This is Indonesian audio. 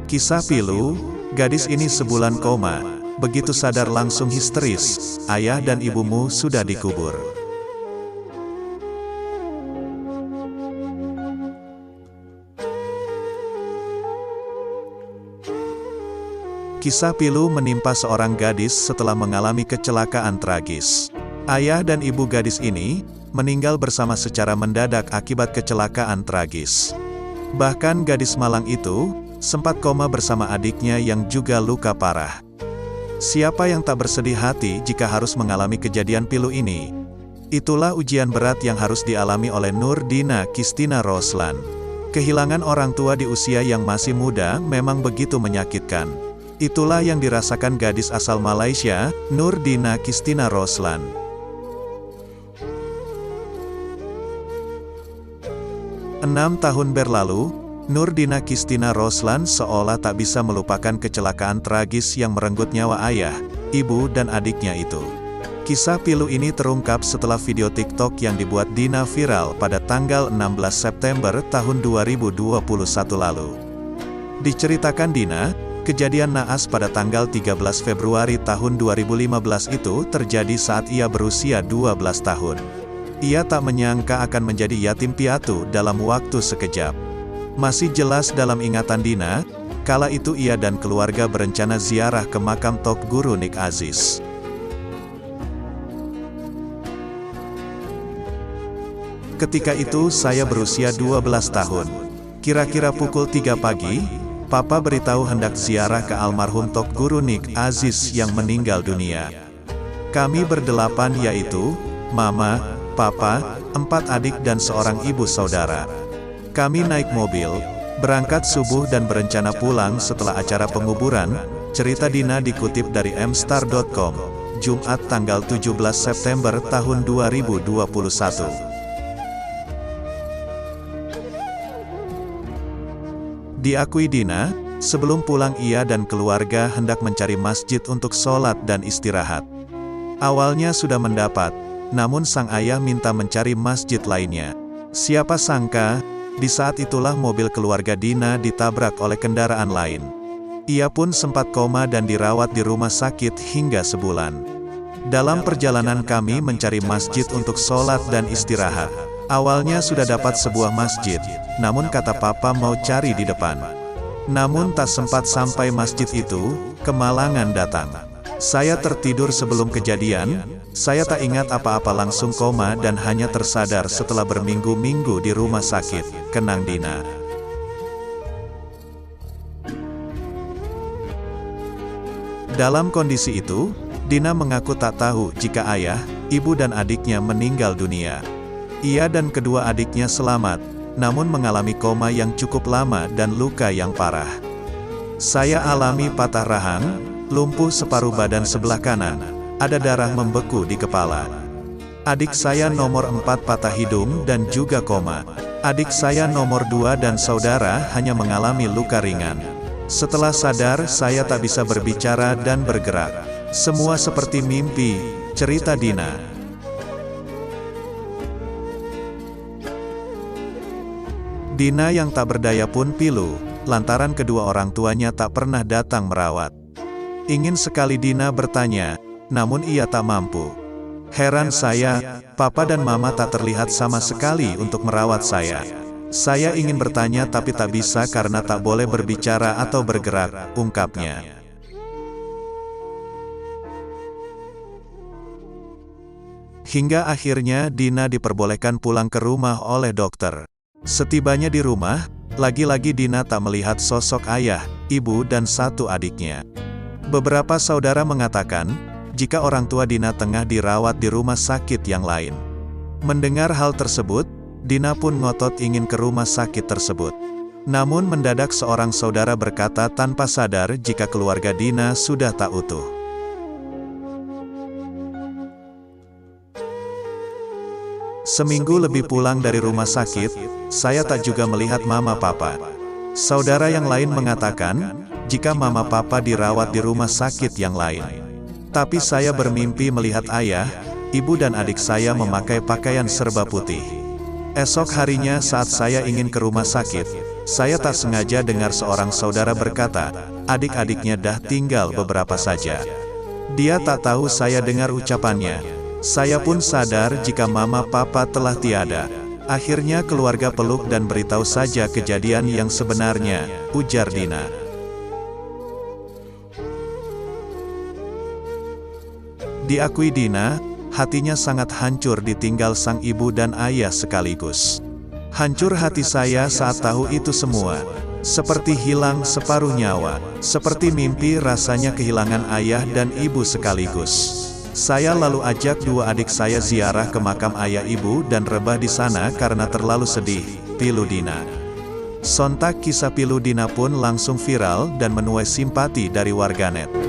Kisah pilu, gadis ini sebulan koma, begitu sadar langsung histeris, ayah dan ibumu sudah dikubur. Kisah pilu menimpa seorang gadis setelah mengalami kecelakaan tragis. Ayah dan ibu gadis ini meninggal bersama secara mendadak akibat kecelakaan tragis. Bahkan gadis malang itu sempat koma bersama adiknya yang juga luka parah. Siapa yang tak bersedih hati jika harus mengalami kejadian pilu ini? Itulah ujian berat yang harus dialami oleh Nurdina Kistina Roslan. Kehilangan orang tua di usia yang masih muda memang begitu menyakitkan. Itulah yang dirasakan gadis asal Malaysia, Nurdina Kistina Roslan. Enam tahun berlalu, Nurdina Kistina Roslan seolah tak bisa melupakan kecelakaan tragis yang merenggut nyawa ayah, ibu dan adiknya itu. Kisah pilu ini terungkap setelah video TikTok yang dibuat Dina viral pada tanggal 16 September tahun 2021 lalu. Diceritakan Dina, kejadian naas pada tanggal 13 Februari tahun 2015 itu terjadi saat ia berusia 12 tahun. Ia tak menyangka akan menjadi yatim piatu dalam waktu sekejap. Masih jelas dalam ingatan Dina, kala itu ia dan keluarga berencana ziarah ke makam Tok Guru Nik Aziz. Ketika itu saya berusia 12 tahun. Kira-kira pukul 3 pagi, Papa beritahu hendak ziarah ke almarhum Tok Guru Nik Aziz yang meninggal dunia. Kami berdelapan yaitu, Mama, Papa, 4 adik dan seorang ibu saudara. Kami naik mobil, berangkat subuh dan berencana pulang setelah acara penguburan. Cerita Dina dikutip dari mstar.com, Jumat tanggal 17 September tahun 2021. Diakui Dina, sebelum pulang ia dan keluarga hendak mencari masjid untuk sholat dan istirahat. Awalnya sudah mendapat, namun sang ayah minta mencari masjid lainnya. Siapa sangka, di saat itulah mobil keluarga Dina ditabrak oleh kendaraan lain. Ia pun sempat koma dan dirawat di rumah sakit hingga sebulan. Dalam perjalanan kami mencari masjid untuk sholat dan istirahat. Awalnya sudah dapat sebuah masjid, namun kata Papa mau cari di depan. Namun tak sempat sampai masjid itu, kemalangan datang. Saya tertidur sebelum kejadian, saya tak ingat apa-apa langsung koma dan hanya tersadar setelah berminggu-minggu di rumah sakit, kenang Dina. Dalam kondisi itu, Dina mengaku tak tahu jika ayah, ibu dan adiknya meninggal dunia. Ia dan kedua adiknya selamat, namun mengalami koma yang cukup lama dan luka yang parah. Saya alami patah rahang, lumpuh separuh badan sebelah kanan, ada darah membeku di kepala. Adik saya nomor 4 patah hidung dan juga koma. Adik saya nomor 2 dan saudara hanya mengalami luka ringan. Setelah sadar, saya tak bisa berbicara dan bergerak. Semua seperti mimpi, cerita Dina. Dina yang tak berdaya pun pilu, lantaran kedua orang tuanya tak pernah datang merawat. Ingin sekali Dina bertanya, namun ia tak mampu. Heran saya, Papa dan Mama tak terlihat sama sekali untuk merawat saya. Saya ingin bertanya tapi tak bisa karena tak boleh berbicara atau bergerak, ungkapnya. Hingga akhirnya Dina diperbolehkan pulang ke rumah oleh dokter. Setibanya di rumah, lagi-lagi Dina tak melihat sosok ayah, ibu dan 1 adiknya. Beberapa saudara mengatakan, jika orang tua Dina tengah dirawat di rumah sakit yang lain. Mendengar hal tersebut, Dina pun ngotot ingin ke rumah sakit tersebut. Namun mendadak seorang saudara berkata tanpa sadar jika keluarga Dina sudah tak utuh. Seminggu lebih pulang dari rumah sakit, saya tak juga melihat Mama Papa. Saudara yang lain mengatakan, jika Mama Papa dirawat di rumah sakit yang lain. Tapi saya bermimpi melihat ayah, ibu dan adik saya memakai pakaian serba putih. Esok harinya saat saya ingin ke rumah sakit, Saya tak sengaja dengar seorang saudara berkata, adik-adiknya dah tinggal beberapa saja. Dia tak tahu saya dengar ucapannya. Saya pun sadar jika mama papa telah tiada. Akhirnya keluarga peluk dan beritahu saja kejadian yang sebenarnya, ujar Dina. Diakui Dina, hatinya sangat hancur ditinggal sang ibu dan ayah sekaligus. Hancur hati saya saat tahu itu semua. Seperti hilang separuh nyawa. Seperti mimpi rasanya kehilangan ayah dan ibu sekaligus. Saya lalu ajak dua adik saya ziarah ke makam ayah ibu dan rebah di sana karena terlalu sedih, pilu Dina. Sontak kisah pilu Dina pun langsung viral dan menuai simpati dari warganet.